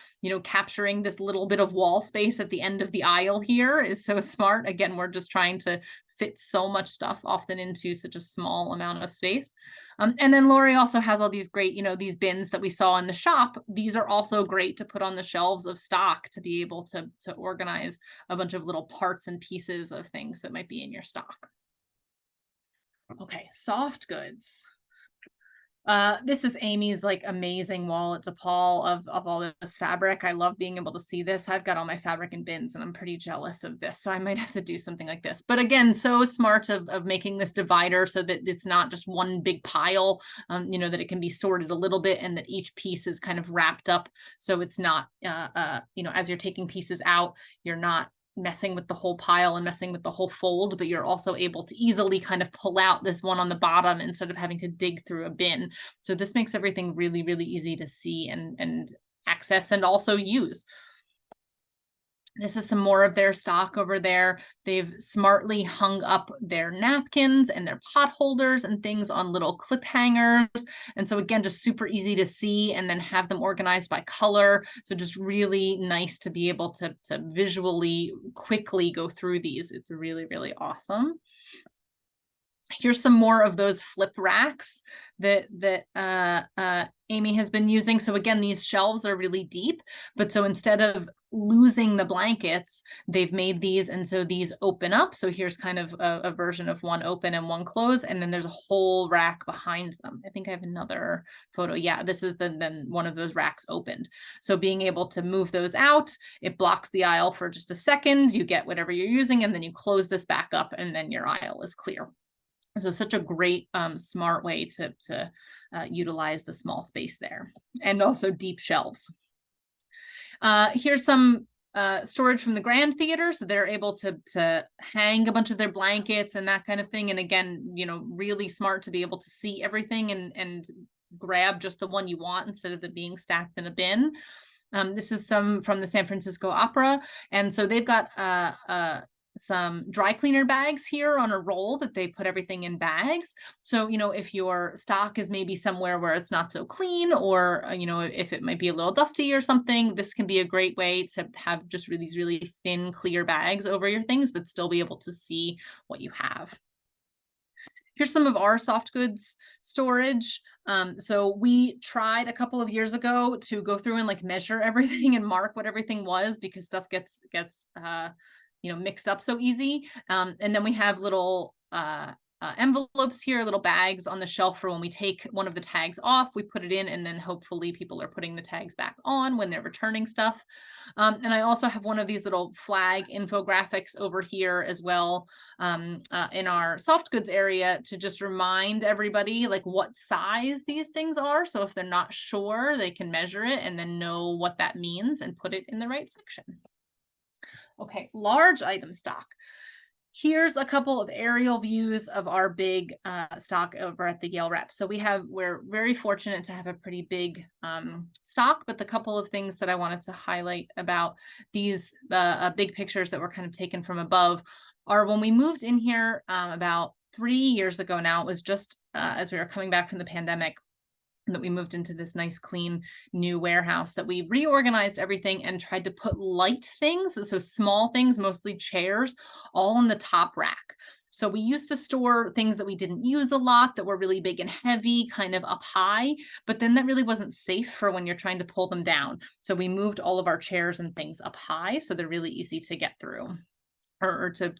capturing this little bit of wall space at the end of the aisle here is so smart. Again, we're just trying to fit so much stuff often into such a small amount of space. And then Lori also has all these great, these bins that we saw in the shop. These are also great to put on the shelves of stock to be able to organize a bunch of little parts and pieces of things that might be in your stock. Okay, soft goods. This is Amy's like amazing wall at DePaul of all this fabric. I love being able to see this. I've got all my fabric in bins and I'm pretty jealous of this. So I might have to do something like this. But again, so smart of making this divider so that it's not just one big pile, that it can be sorted a little bit and that each piece is kind of wrapped up. So it's not, as you're taking pieces out, you're not messing with the whole pile and messing with the whole fold, but you're also able to easily kind of pull out this one on the bottom instead of having to dig through a bin. So this makes everything really, really easy to see and access and also use. This is some more of their stock over there. They've smartly hung up their napkins and their pot holders and things on little clip hangers. And so again, just super easy to see and then have them organized by color. So just really nice to be able to visually quickly go through these. It's really, really awesome. Here's some more of those flip racks that Amy has been using. So again, these shelves are really deep, but so instead of losing the blankets, they've made these, and so these open up. So here's kind of a version of one open and one close, and then there's a whole rack behind them. I think I have another photo. Yeah, this is then one of those racks opened. So being able to move those out, it blocks the aisle for just a second, you get whatever you're using, and then you close this back up, and then your aisle is clear. So such a great, smart way to utilize the small space there, and also deep shelves. Here's some storage from the Grand Theater. So they're able to hang a bunch of their blankets and that kind of thing. And again, you know, really smart to be able to see everything and grab just the one you want instead of it being stacked in a bin. This is some from the San Francisco Opera. And so they've got some dry cleaner bags here on a roll that they put everything in bags. So, you know, if your stock is maybe somewhere where it's not so clean, or, you know, if it might be a little dusty or something, this can be a great way to have just these really thin, clear bags over your things, but still be able to see what you have. Here's some of our soft goods storage. So we tried a couple of years ago to go through and like measure everything and mark what everything was, because stuff gets you know, mixed up so easy. And then we have little envelopes here, little bags on the shelf for when we take one of the tags off, we put it in, and then hopefully people are putting the tags back on when they're returning stuff. And I also have one of these little flag infographics over here as well, in our soft goods area, to just remind everybody like what size these things are. So if they're not sure, they can measure it and then know what that means and put it in the right section. Okay, large item stock. Here's a couple of aerial views of our big stock over at the Yale Rep. So we're very fortunate to have a pretty big stock, but the couple of things that I wanted to highlight about these big pictures that were kind of taken from above are when we moved in here about 3 years ago now. It was just as we were coming back from the pandemic that we moved into this nice, clean, new warehouse, that we reorganized everything and tried to put light things, so small things, mostly chairs, all in the top rack. So we used to store things that we didn't use a lot, that were really big and heavy, kind of up high, but then that really wasn't safe for when you're trying to pull them down. So we moved all of our chairs and things up high, so they're really easy to get through, or to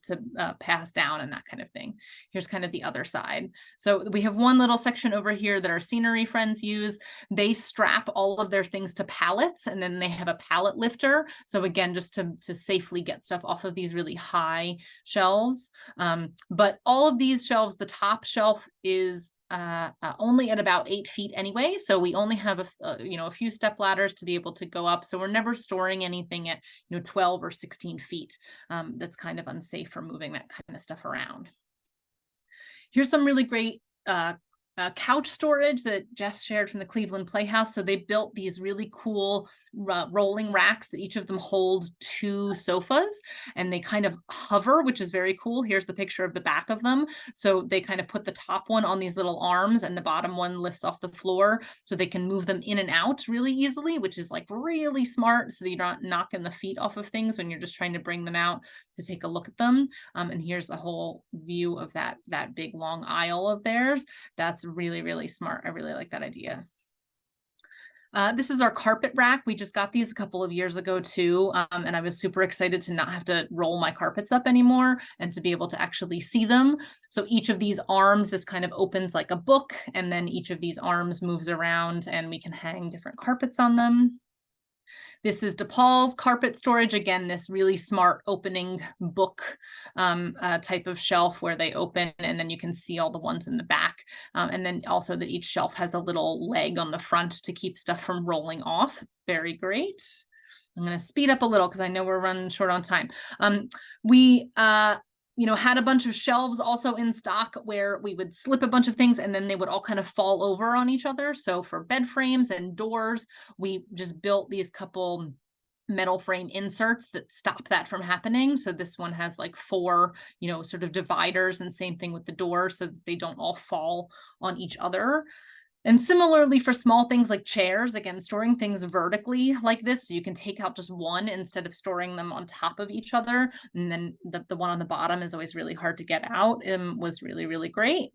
pass down and that kind of thing. Here's kind of the other side. So we have one little section over here that our scenery friends use. They strap all of their things to pallets, and then they have a pallet lifter. So again, just to safely get stuff off of these really high shelves. But all of these shelves, the top shelf is only at about 8 feet anyway, so we only have a few step ladders to be able to go up, so we're never storing anything at 12 or 16 feet. That's kind of unsafe for moving that kind of stuff around. Here's some really great couch storage that Jess shared from the Cleveland Playhouse. So they built these really cool rolling racks that each of them hold 2 sofas, and they kind of hover, which is very cool. Here's the picture of the back of them. So they kind of put the top one on these little arms, and the bottom one lifts off the floor, so they can move them in and out really easily, which is like really smart, so that you're not knocking the feet off of things when you're just trying to bring them out to take a look at them. And here's a whole view of that big long aisle of theirs. That's really smart. I really like that idea. This is our carpet rack. We just got these a couple of years ago too, and I was super excited to not have to roll my carpets up anymore and to be able to actually see them. So each of these arms, this kind of opens like a book, and then each of these arms moves around and we can hang different carpets on them. This is DePaul's carpet storage. Again, this really smart opening book type of shelf where they open, and then you can see all the ones in the back. And then also that each shelf has a little leg on the front to keep stuff from rolling off. Very great. I'm going to speed up a little because I know we're running short on time. We had a bunch of shelves also in stock where we would slip a bunch of things and then they would all kind of fall over on each other. So for bed frames and doors, we just built these couple metal frame inserts that stop that from happening. So this one has like 4, sort of dividers, and same thing with the door, so that they don't all fall on each other. And similarly for small things like chairs, again, storing things vertically like this, so you can take out just one instead of storing them on top of each other. And then the one on the bottom is always really hard to get out, was really great.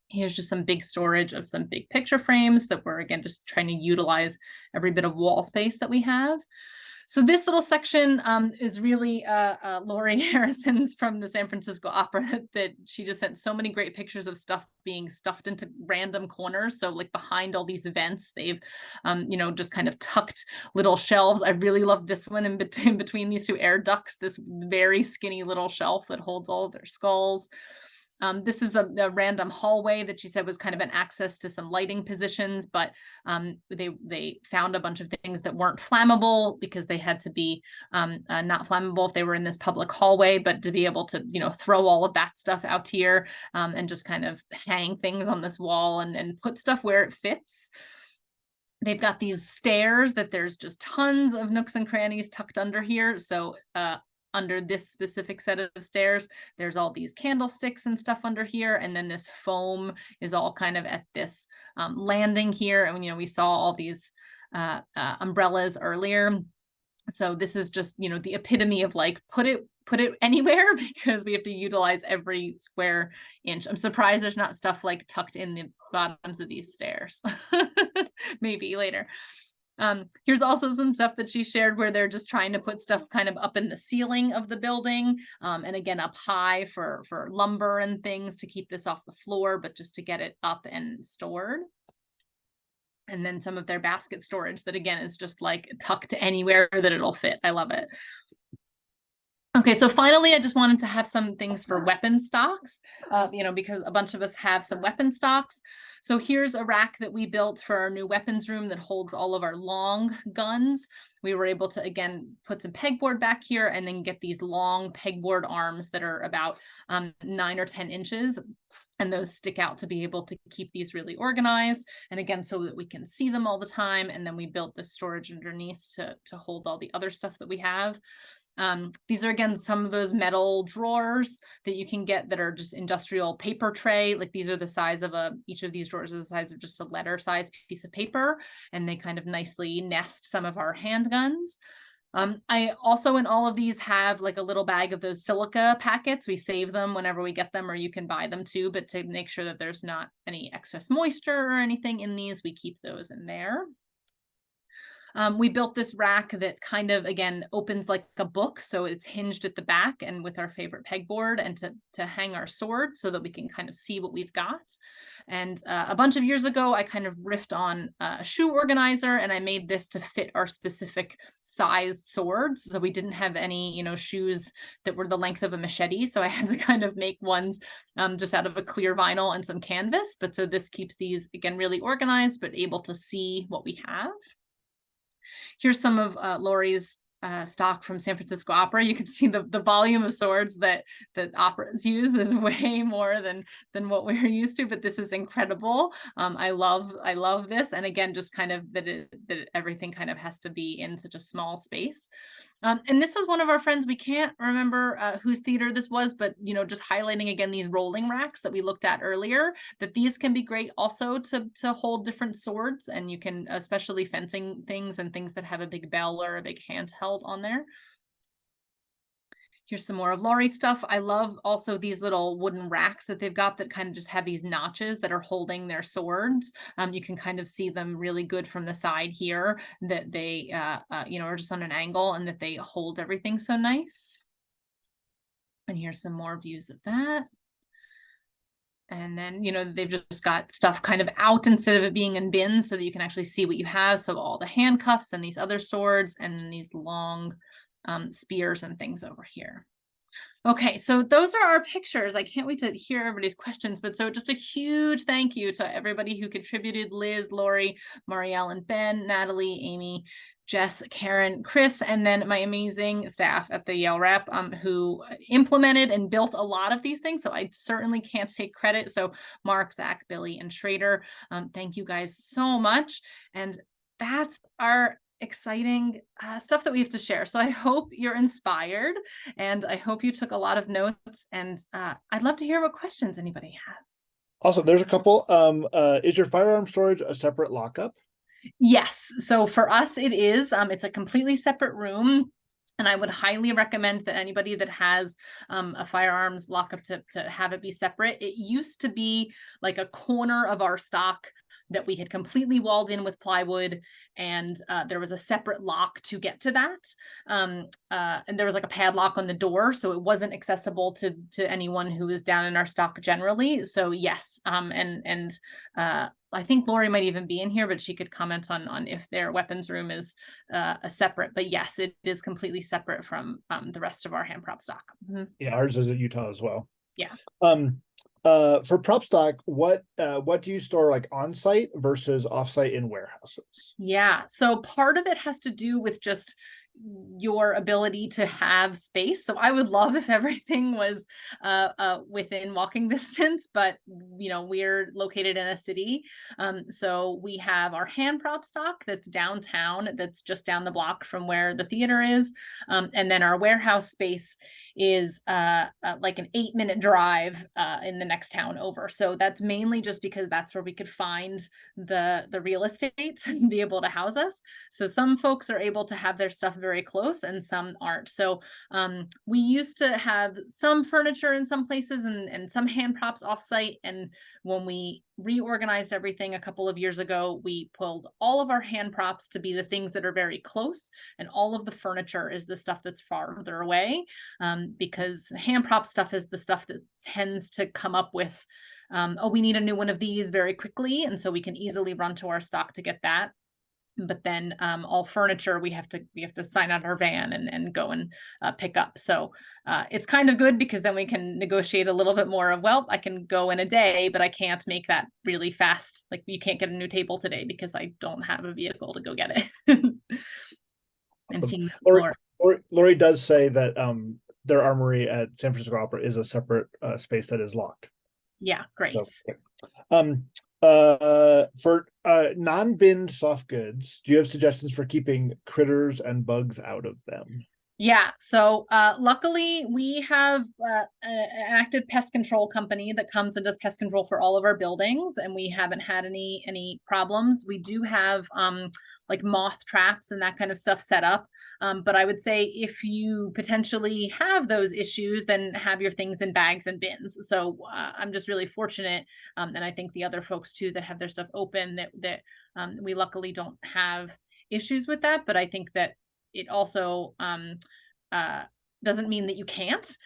Here's just some big storage of some big picture frames that we're, again, just trying to utilize every bit of wall space that we have. So this little section is really Lori Harrison's from the San Francisco Opera that she just sent so many great pictures of stuff being stuffed into random corners. So like behind all these events, they've, just kind of tucked little shelves. I really love this one in between these two air ducts, this very skinny little shelf that holds all of their skulls. This is a random hallway that she said was kind of an access to some lighting positions, but they found a bunch of things that weren't flammable because they had to be not flammable if they were in this public hallway, but to be able to, throw all of that stuff out here and just kind of hang things on this wall and put stuff where it fits. They've got these stairs that there's just tons of nooks and crannies tucked under here. So under this specific set of stairs, there's all these candlesticks and stuff under here. And then this foam is all kind of at this landing here. And, we saw all these umbrellas earlier. So this is just, the epitome of like, put it anywhere because we have to utilize every square inch. I'm surprised there's not stuff like tucked in the bottoms of these stairs. Maybe later. Here's also some stuff that she shared where they're just trying to put stuff kind of up in the ceiling of the building. And again, up high for lumber and things to keep this off the floor, but just to get it up and stored. And then some of their basket storage that again is just like tucked anywhere that it'll fit. I love it. Okay, so finally, I just wanted to have some things for weapon stocks, because a bunch of us have some weapon stocks. So here's a rack that we built for our new weapons room that holds all of our long guns. We were able to, again, put some pegboard back here and then get these long pegboard arms that are about 9 or 10 inches. And those stick out to be able to keep these really organized. And again, so that we can see them all the time. And then we built this storage underneath to hold all the other stuff that we have. These are, again, some of those metal drawers that you can get that are just industrial paper tray. Like these are the size of each of these drawers is the size of just a letter size piece of paper. And they kind of nicely nest some of our handguns. I also in all of these have like a little bag of those silica packets. We save them whenever we get them, or you can buy them too, but to make sure that there's not any excess moisture or anything in these, we keep those in there. We built this rack that kind of, again, opens like a book. So it's hinged at the back and with our favorite pegboard and to hang our sword so that we can kind of see what we've got. And a bunch of years ago, I kind of riffed on a shoe organizer and I made this to fit our specific sized swords. So we didn't have any, shoes that were the length of a machete. So I had to kind of make ones just out of a clear vinyl and some canvas. But so this keeps these, again, really organized, but able to see what we have. Here's some of Lori's stock from San Francisco Opera. You can see the volume of swords that operas use is way more than what we're used to, but this is incredible. I love this. And again, just kind of that everything kind of has to be in such a small space. And this was one of our friends, we can't remember whose theater this was, but just highlighting again these rolling racks that we looked at earlier, that these can be great also to hold different swords, and you can, especially fencing things and things that have a big bell or a big handheld on there. Here's some more of Lori's stuff. I love also these little wooden racks that they've got that kind of just have these notches that are holding their swords. You can kind of see them really good from the side here, that they, are just on an angle and that they hold everything so nice. And here's some more views of that. And then, they've just got stuff kind of out instead of it being in bins so that you can actually see what you have. So all the handcuffs and these other swords and then these long spears and things over here. Okay, so those are our pictures. I can't wait to hear everybody's questions, but so just a huge thank you to everybody who contributed: Liz, Lori, Marielle and Ben, Natalie, Amy, Jess, Karen, Chris, and then my amazing staff at the Yale Rep who implemented and built a lot of these things. So I certainly can't take credit. So Mark, Zach, Billy, and Schrader, thank you guys so much. And that's our exciting stuff that we have to share. So I hope you're inspired and I hope you took a lot of notes, and I'd love to hear what questions anybody has. Awesome. There's a couple. Is your firearm storage a separate lockup? Yes. So for us, it is. It's a completely separate room. And I would highly recommend that anybody that has a firearms lockup to have it be separate. It used to be like a corner of our stock that we had completely walled in with plywood, and there was a separate lock to get to that. And there was like a padlock on the door, so it wasn't accessible to anyone who was down in our stock generally. So yes, I think Lori might even be in here, but she could comment on if their weapons room is a separate. But yes, it is completely separate from the rest of our hand prop stock. Mm-hmm. Yeah, ours is at Utah as well. Yeah. For prop stock, what do you store like on site versus off site in warehouses? Yeah, so part of it has to do with just your ability to have space. So I would love if everything was within walking distance, but we're located in a city. So we have our hand prop stock that's downtown, that's just down the block from where the theater is. And then our warehouse space is like an 8-minute drive in the next town over. So that's mainly just because that's where we could find the real estate to be able to house us. So some folks are able to have their stuff very close and some aren't. So we used to have some furniture in some places and some hand props offsite. And when we reorganized everything a couple of years ago, we pulled all of our hand props to be the things that are very close, and all of the furniture is the stuff that's farther away, because hand prop stuff is the stuff that tends to come up with, oh, we need a new one of these very quickly, and so we can easily run to our stock to get that. But then all furniture we have to sign out our van and go and pick up. So it's kind of good because then we can negotiate a little bit more of, well, I can go in a day, but I can't make that really fast. Like you can't get a new table today because I don't have a vehicle to go get it. And see, Lori does say that their armory at San Francisco Opera is a separate space that is locked. Yeah, great. So, for non-bin soft goods, do you have suggestions for keeping critters and bugs out of them? Yeah, so luckily we have an active pest control company that comes and does pest control for all of our buildings, and we haven't had any problems. We do have like moth traps and that kind of stuff set up. But I would say if you potentially have those issues, then have your things in bags and bins. So I'm just really fortunate, and I think the other folks too that have their stuff open, that we luckily don't have issues with that. But I think that it also doesn't mean that you can't,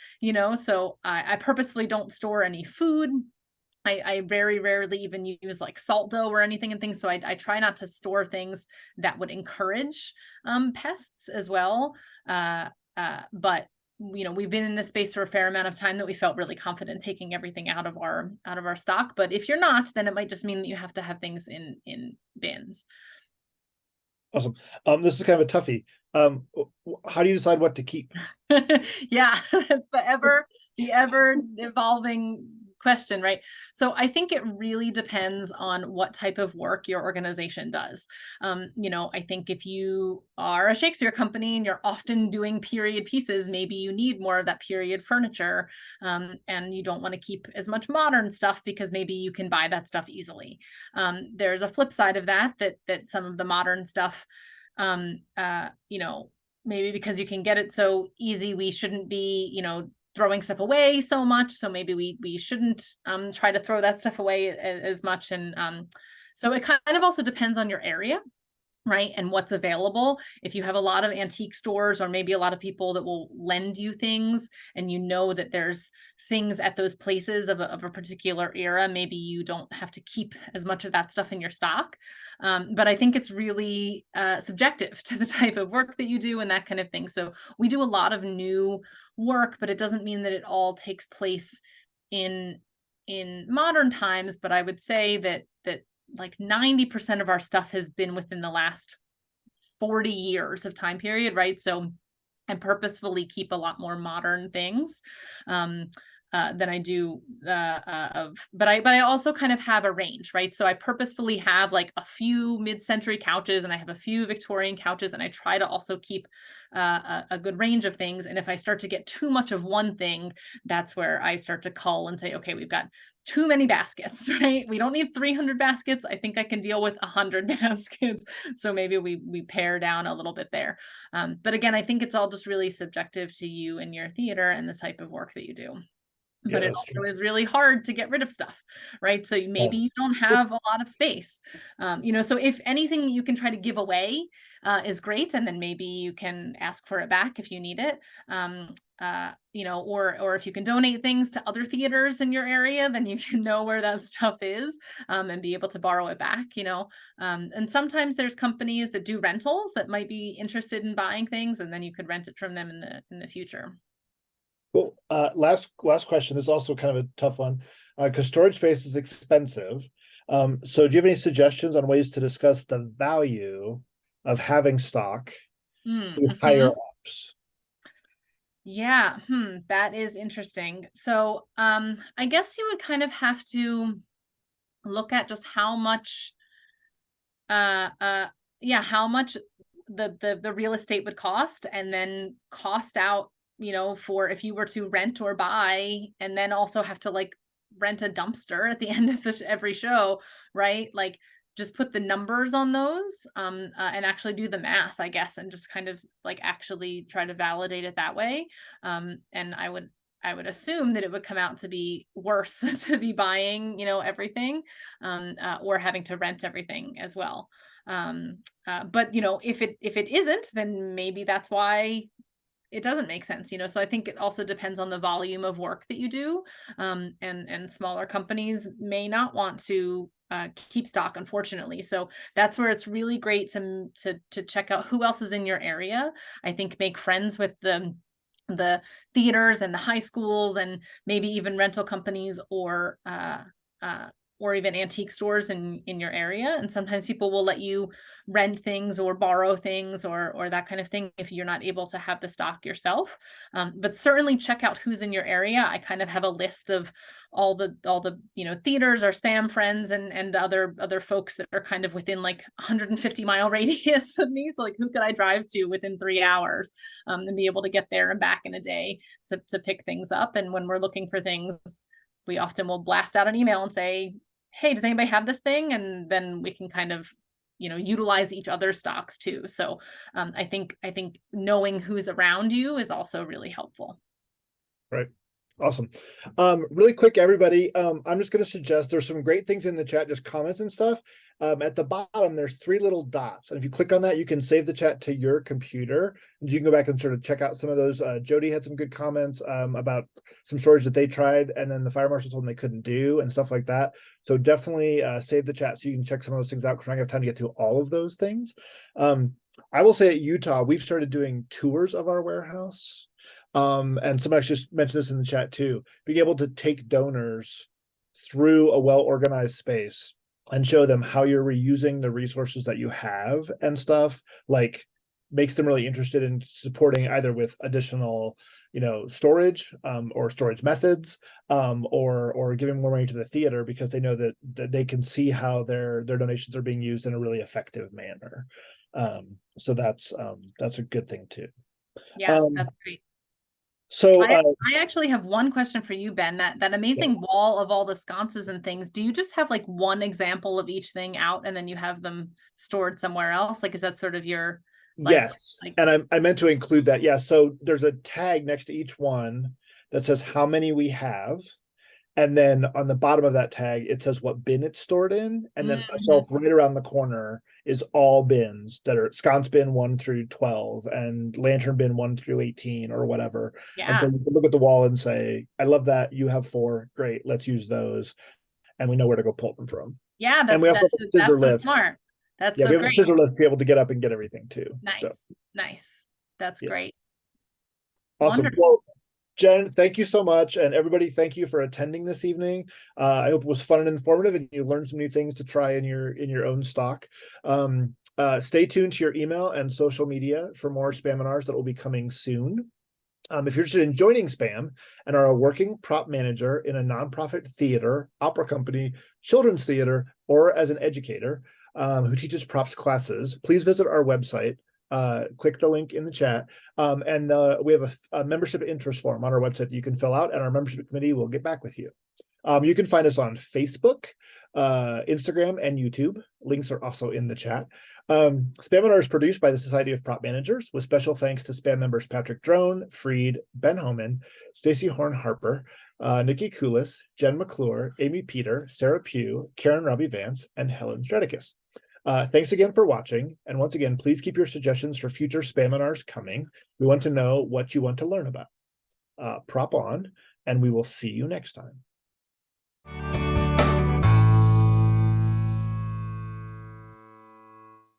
so I purposefully don't store any food. I very rarely even use like salt dough or anything and things. So I try not to store things that would encourage pests as well. But we've been in this space for a fair amount of time that we felt really confident taking everything out of our stock. But if you're not, then it might just mean that you have to have things in bins. Awesome. This is kind of a toughie. How do you decide what to keep? Yeah, it's the ever evolving question, right? So I think it really depends on what type of work your organization does. I think if you are a Shakespeare company and you're often doing period pieces, maybe you need more of that period furniture, and you don't want to keep as much modern stuff because maybe you can buy that stuff easily. There's a flip side of that some of the modern stuff, maybe because you can get it so easy, we shouldn't be, throwing stuff away so much. So maybe we shouldn't try to throw that stuff away as much. And so it kind of also depends on your area, right? And what's available. If you have a lot of antique stores or maybe a lot of people that will lend you things and that there's things at those places of a particular era, maybe you don't have to keep as much of that stuff in your stock. But I think it's really subjective to the type of work that you do and that kind of thing. So we do a lot of new work, but it doesn't mean that it all takes place in modern times. But I would say that like 90% of our stuff has been within the last 40 years of time period, right? So I purposefully keep a lot more modern things than I do but I also kind of have a range, right? So I purposefully have like a few mid-century couches and I have a few Victorian couches, and I try to also keep a good range of things. And if I start to get too much of one thing, that's where I start to cull and say, okay, we've got too many baskets, right? We don't need 300 baskets. I think I can deal with 100 baskets. So maybe we pare down a little bit there. But again, I think it's all just really subjective to you and your theater and the type of work that you do. but it that's also true. is really hard to get rid of stuff, right? So maybe you don't have a lot of space. So if anything you can try to give away is great, and then maybe you can ask for it back if you need it. Or if you can donate things to other theaters in your area, then you can know where that stuff is, and be able to borrow it back, and sometimes there's companies that do rentals that might be interested in buying things, and then you could rent it from them in the future. Well, last question. This is also kind of a tough one, because storage space is expensive. So do you have any suggestions on ways to discuss the value of having stock to higher ups? Yeah, that is interesting. So, I guess you would kind of have to look at just how much, how much the real estate would cost, and then cost out, for if you were to rent or buy, and then also have to like rent a dumpster at the end of every show, right? Like, just put the numbers on those, and actually do the math, I guess, and just kind of like actually try to validate it that way. And I would assume that it would come out to be worse to be buying, everything, or having to rent everything as well. But if it isn't, then maybe that's why it doesn't make sense, so I think it also depends on the volume of work that you do, and smaller companies may not want to keep stock, unfortunately. So that's where it's really great to check out who else is in your area. I think make friends with the theaters and the high schools, and maybe even rental companies, or even antique stores in your area. And sometimes people will let you rent things or borrow things, or that kind of thing, if you're not able to have the stock yourself. But certainly check out who's in your area. I kind of have a list of all the theaters or spam friends, and other folks that are kind of within like 150-mile radius of me. So like, who could I drive to within 3 hours, and be able to get there and back in a day to pick things up. And when we're looking for things, we often will blast out an email and say, hey, does anybody have this thing? And then we can kind of, utilize each other's stocks too. So I think knowing who's around you is also really helpful. Right. Awesome. Really quick, everybody. I'm just going to suggest there's some great things in the chat, just comments and stuff. At the bottom, there's 3 little dots. And if you click on that, you can save the chat to your computer. And you can go back and sort of check out some of those. Jody had some good comments about some storage that they tried, and then the fire marshal told them they couldn't do and stuff like that. So definitely save the chat so you can check some of those things out, because I don't have time to get through all of those things. I will say at Utah, we've started doing tours of our warehouse. And somebody just mentioned this in the chat too, being able to take donors through a well-organized space and show them how you're reusing the resources that you have and stuff, like, makes them really interested in supporting either with additional, storage, or storage methods, or giving more money to the theater, because they know that they can see how their donations are being used in a really effective manner. So that's a good thing too. Yeah, that's great. So I actually have one question for you, Ben. That amazing wall of all the sconces and things, do you just have like one example of each thing out, and then you have them stored somewhere else? Like, is that sort of your yes, and I meant to include that. Yeah, so there's a tag next to each one that says how many we have, and then on the bottom of that tag it says what bin it's stored in, and then a shelf right around the corner is all bins that are sconce bin 1 through 12 and lantern bin 1 through 18 or whatever. And so you can look at the wall and say, I love that, you have 4, great, let's use those, and we know where to go pull them from. Yeah, and we also have a scissor lift. So smart. That's we have great. a scissor lift to be able to get up and get everything too. Nice. That's great. Awesome. Wonderful. Well, Jen, thank you so much. And everybody, thank you for attending this evening. I hope it was fun and informative, and you learned some new things to try in your own stock. Stay tuned to your email and social media for more Spaminars that will be coming soon. If you're interested in joining SPAM and are a working prop manager in a nonprofit theater, opera company, children's theater, or as an educator who teaches props classes, please visit our website, click the link in the chat. And we have a membership interest form on our website that you can fill out, and our membership committee will get back with you. You can find us on Facebook, Instagram, and YouTube. Links are also in the chat. Spaminar is produced by the Society of Prop Managers, with special thanks to SPAM members Patrick Drone, Freed, Ben Homan, Stacy Horn Harper, Nikki Kulis, Jen McClure, Amy Peter, Sarah Pugh, Karen Robbie Vance, and Helen Stradicus. Thanks again for watching. And once again, please keep your suggestions for future Spaminars coming. We want to know what you want to learn about. Prop on, and we will see you next time.